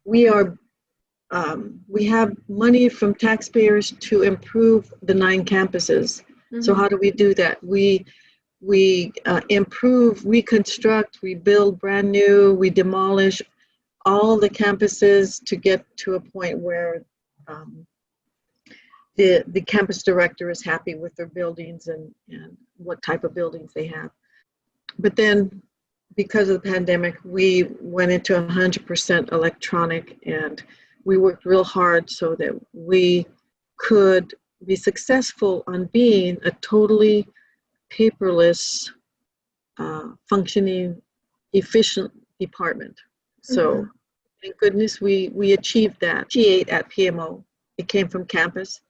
we are we have money from taxpayers to improve the 9 campuses. So Mm-hmm. how do we do that? We improve, reconstruct, we build brand new, we demolish all the campuses to get to a point where um, the campus director is happy with their buildings and what type of buildings they have. But then because of the pandemic, we went into 100% electronic, and we worked real hard so that we could be successful on being a totally paperless, functioning, efficient department. So Mm-hmm. thank goodness we achieved that. G8 at PMO, it came from campus.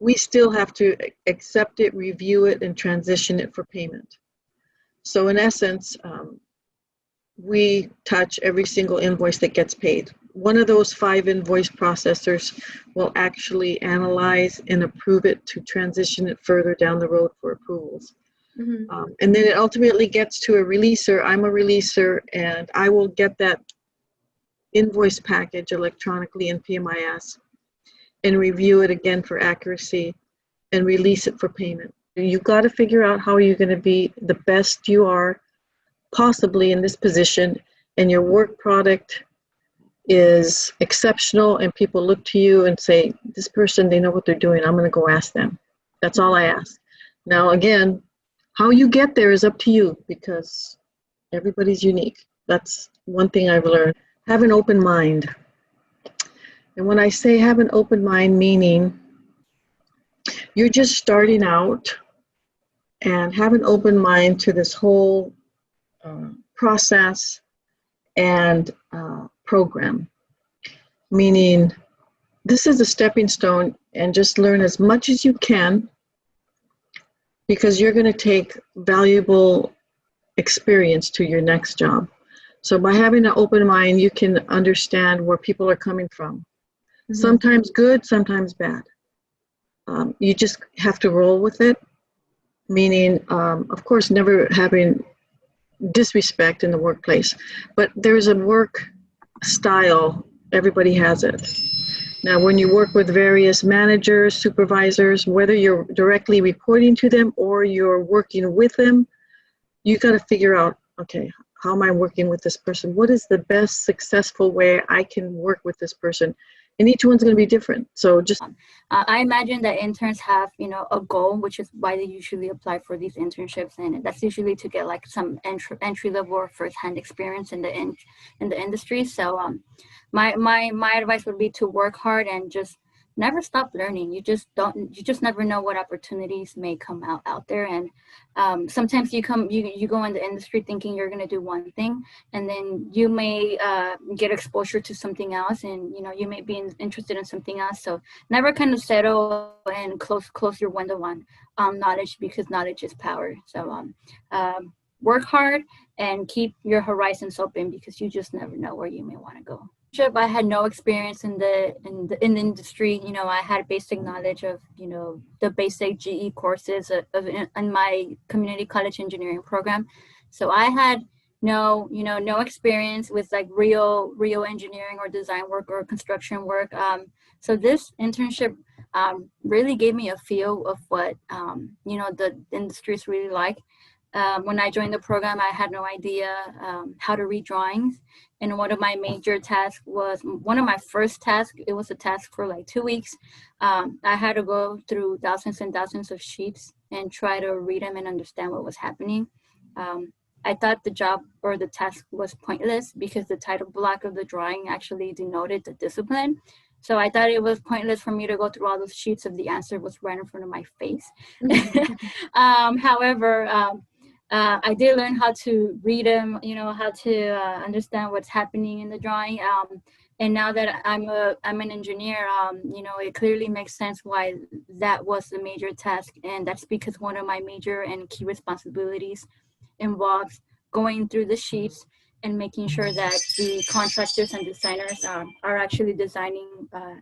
We still have to accept it, review it, and transition it for payment. So in essence, we touch every single invoice that gets paid. One of those 5 invoice processors will actually analyze and approve it to transition it further down the road for approvals. Mm-hmm. And then it ultimately gets to a releaser. I'm a releaser, and I will get that invoice package electronically in PMIS and review it again for accuracy and release it for payment. You got to figure out how you're going to be the best you are possibly in this position, and your work product is exceptional, and people look to you and say, this person, they know what they're doing. I'm going to go ask them. That's all I ask. Now, again, how you get there is up to you, because everybody's unique. That's one thing I've learned. Have an open mind. And when I say have an open mind, meaning you're just starting out, and have an open mind to this whole process and program. Meaning, this is a stepping stone, and just learn as much as you can, because you're going to take valuable experience to your next job. So by having an open mind, you can understand where people are coming from. Mm-hmm. Sometimes good, sometimes bad. You just have to roll with it, meaning, of course, never having disrespect in the workplace. But there's a work style, everybody has it. Now, when you work with various managers, supervisors, whether you're directly reporting to them or you're working with them, you got to figure out, okay, how am I working with this person? What is the best successful way I can work with this person? And each one's going to be different. So just I imagine that interns have, a goal, which is why they usually apply for these internships, and that's usually to get like some entry level or first hand experience in the industry. So, my advice would be to work hard and just never stop learning. You just never know what opportunities may come out there, and sometimes you go in the industry thinking you're going to do one thing, and then you may get exposure to something else, and you may be interested in something else. So never kind of settle and close your window on knowledge, because knowledge is power. So work hard and keep your horizons open, because you just never know where you may want to go. I had no experience in the industry. I had basic knowledge of the basic GE courses in my community college engineering program. So I had no experience with like real engineering or design work or construction work. So this internship really gave me a feel of what the industry is really like. When I joined the program, I had no idea how to read drawings. And one of my major tasks was one of my first tasks. It was a task for like 2 weeks. I had to go through thousands and thousands of sheets and try to read them and understand what was happening. I thought the job or the task was pointless, because the title block of the drawing actually denoted the discipline. So I thought it was pointless for me to go through all those sheets if the answer was right in front of my face. However, I did learn how to read them, how to understand what's happening in the drawing. And now that I'm an engineer, it clearly makes sense why that was the major task. And that's because one of my major and key responsibilities involves going through the sheets and making sure that the contractors and designers are actually designing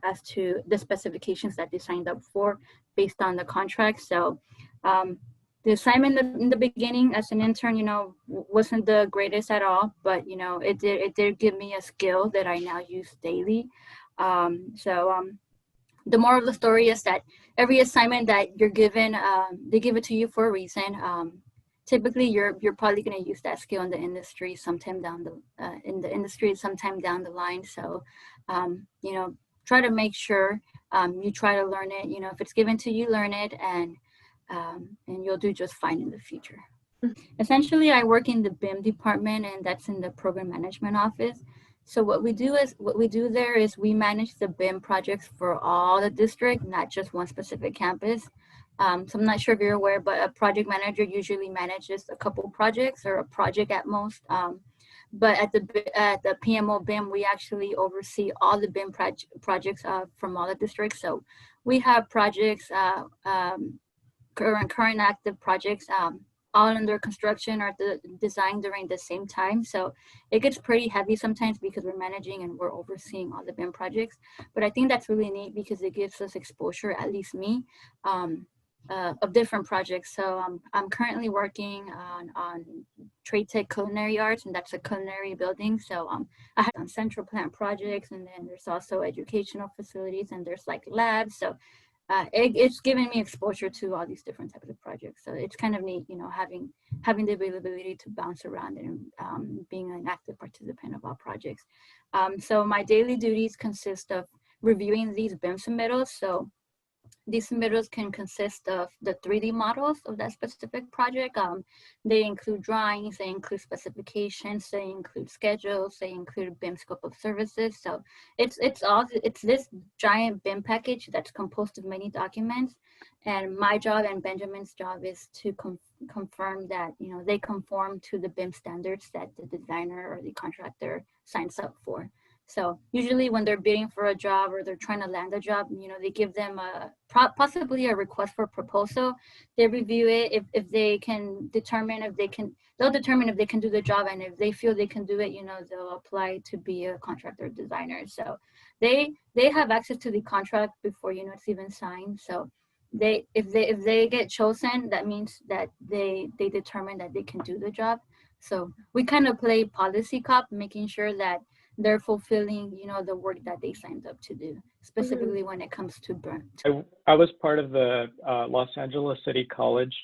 as to the specifications that they signed up for based on the contract. So the assignment in the beginning as an intern, wasn't the greatest at all, but it did give me a skill that I now use daily. The moral of the story is that every assignment that you're given, they give it to you for a reason. Typically, you're probably going to use that skill in the industry sometime down the line. So, try to make sure you try to learn it. If it's given to you, learn it, and you'll do just fine in the future. Essentially, I work in the BIM department, and that's in the program management office. So what we do there is we manage the BIM projects for all the district, not just one specific campus. So I'm not sure if you're aware, but a project manager usually manages a couple projects or a project at most. But at the PMO BIM, we actually oversee all the BIM projects from all the districts. So we have projects, current active projects, all under construction or the design during the same time. So it gets pretty heavy sometimes because we're managing and we're overseeing all the BIM projects. But I think that's really neat because it gives us exposure, at least me, of different projects. So I'm currently working on Trade Tech Culinary Arts, and that's a culinary building. So I have central plant projects, and then there's also educational facilities, and there's like labs. So it's given me exposure to all these different types of projects. So it's kind of neat, having the availability to bounce around and being an active participant of all projects. So my daily duties consist of reviewing these BIM submittals. So these submittals can consist of the 3D models of that specific project. They include drawings, they include specifications, they include schedules, they include BIM scope of services. So it's this giant BIM package that's composed of many documents. And my job and Benjamin's job is to confirm that they conform to the BIM standards that the designer or the contractor signs up for. So usually when they're bidding for a job or they're trying to land a job, they give them possibly a request for proposal. They review it. If they can determine they'll determine if they can do the job, and if they feel they can do it, they'll apply to be a contractor designer. So they have access to the contract before it's even signed. So if they get chosen, that means that they determine that they can do the job. So we kind of play policy cop, making sure that they're fulfilling, the work that they signed up to do, specifically when it comes to burn. I was part of the Los Angeles City College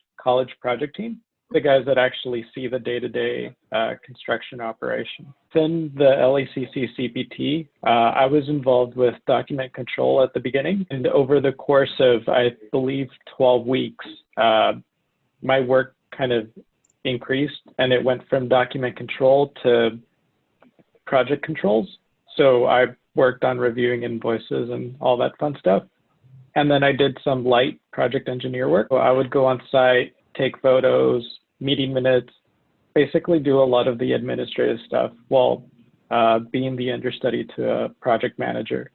project team, the guys that actually see the day-to-day construction operation. Then the LACC CPT, I was involved with document control at the beginning, and over the course of, I believe, 12 weeks, my work kind of increased, and it went from document control to project controls. So I worked on reviewing invoices and all that fun stuff. And then I did some light project engineer work. So I would go on site, take photos, meeting minutes, basically do a lot of the administrative stuff while being the understudy to a project manager.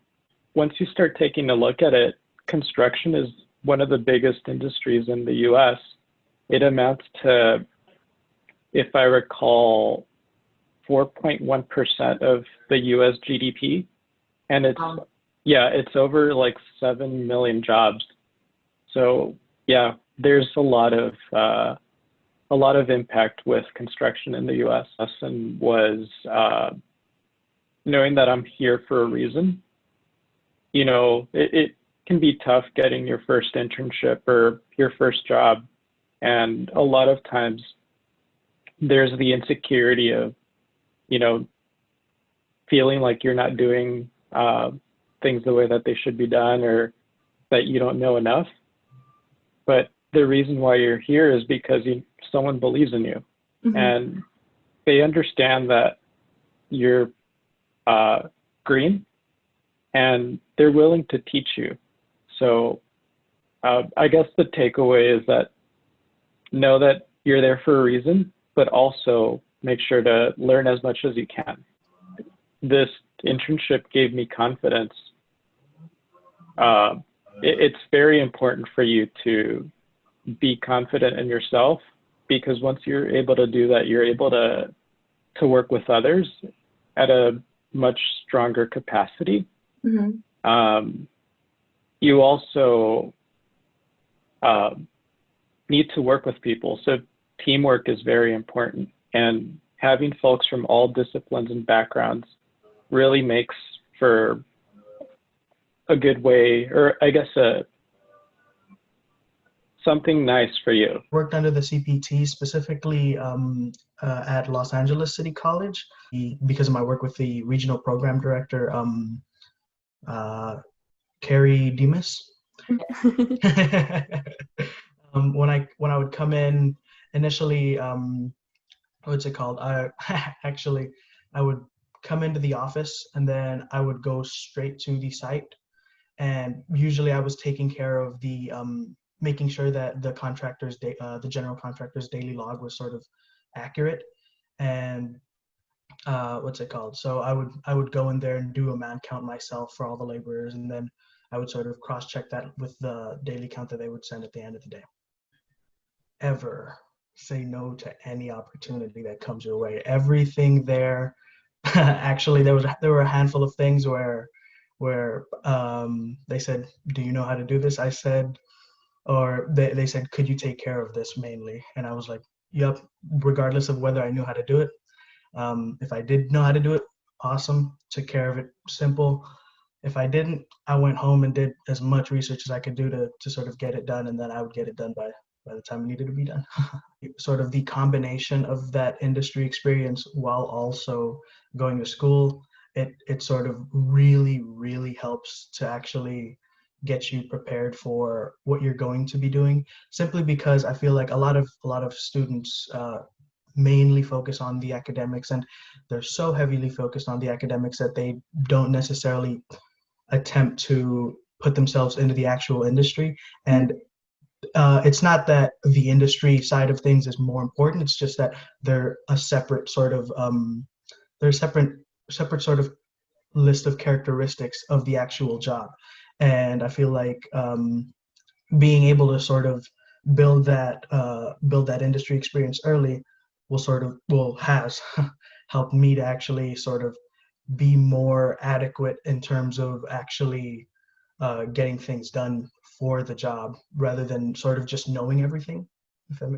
Once you start taking a look at it, construction is one of the biggest industries in the US. It amounts to, if I recall, 4.1% of the US GDP. And it's over like 7 million jobs. So yeah, there's a lot of impact with construction in the US, and was knowing that I'm here for a reason. It can be tough getting your first internship or your first job. And a lot of times there's the insecurity of, feeling like you're not doing things the way that they should be done, or that you don't know enough. But the reason why you're here is because someone believes in you, and they understand that you're green, and they're willing to teach you. So I guess the takeaway is that know that you're there for a reason, but also make sure to learn as much as you can. This internship gave me confidence. It's very important for you to be confident in yourself, because once you're able to do that, you're able to work with others at a much stronger capacity. You also need to work with people. So teamwork is very important, and having folks from all disciplines and backgrounds really makes for a good way, or I guess something nice for you. Worked under the CPT, specifically at Los Angeles City College, because of my work with the regional program director, Carrie Demas. When I would come in initially, what's it called? I would come into the office and then I would go straight to the site, and usually I was taking care of the making sure that the general contractor's daily log was sort of accurate, and what's it called? So I would go in there and do a man count myself for all the laborers, and then I would sort of cross-check that with the daily count that they would send at the end of the day. Ever say no to any opportunity that comes your way. Everything there, actually, there were a handful of things where they said, "Do you know how to do this?" I said, or they said, "Could you take care of this mainly?" And I was like, "Yep," regardless of whether I knew how to do it. If I did know how to do it, awesome, took care of it, simple. If I didn't, I went home and did as much research as I could do to sort of get it done, and then I would get it done by the time it needed to be done. Sort of the combination of that industry experience while also going to school, it sort of really helps to actually get you prepared for what you're going to be doing, simply because I feel like a lot of students mainly focus on the academics, and they're so heavily focused on the academics that they don't necessarily attempt to put themselves into the actual industry. And it's not that the industry side of things is more important, it's just that they're a separate sort of separate sort of list of characteristics of the actual job. And I feel like being able to sort of build that industry experience early has helped me to actually sort of be more adequate in terms of actually getting things done for the job, rather than sort of just knowing everything. If that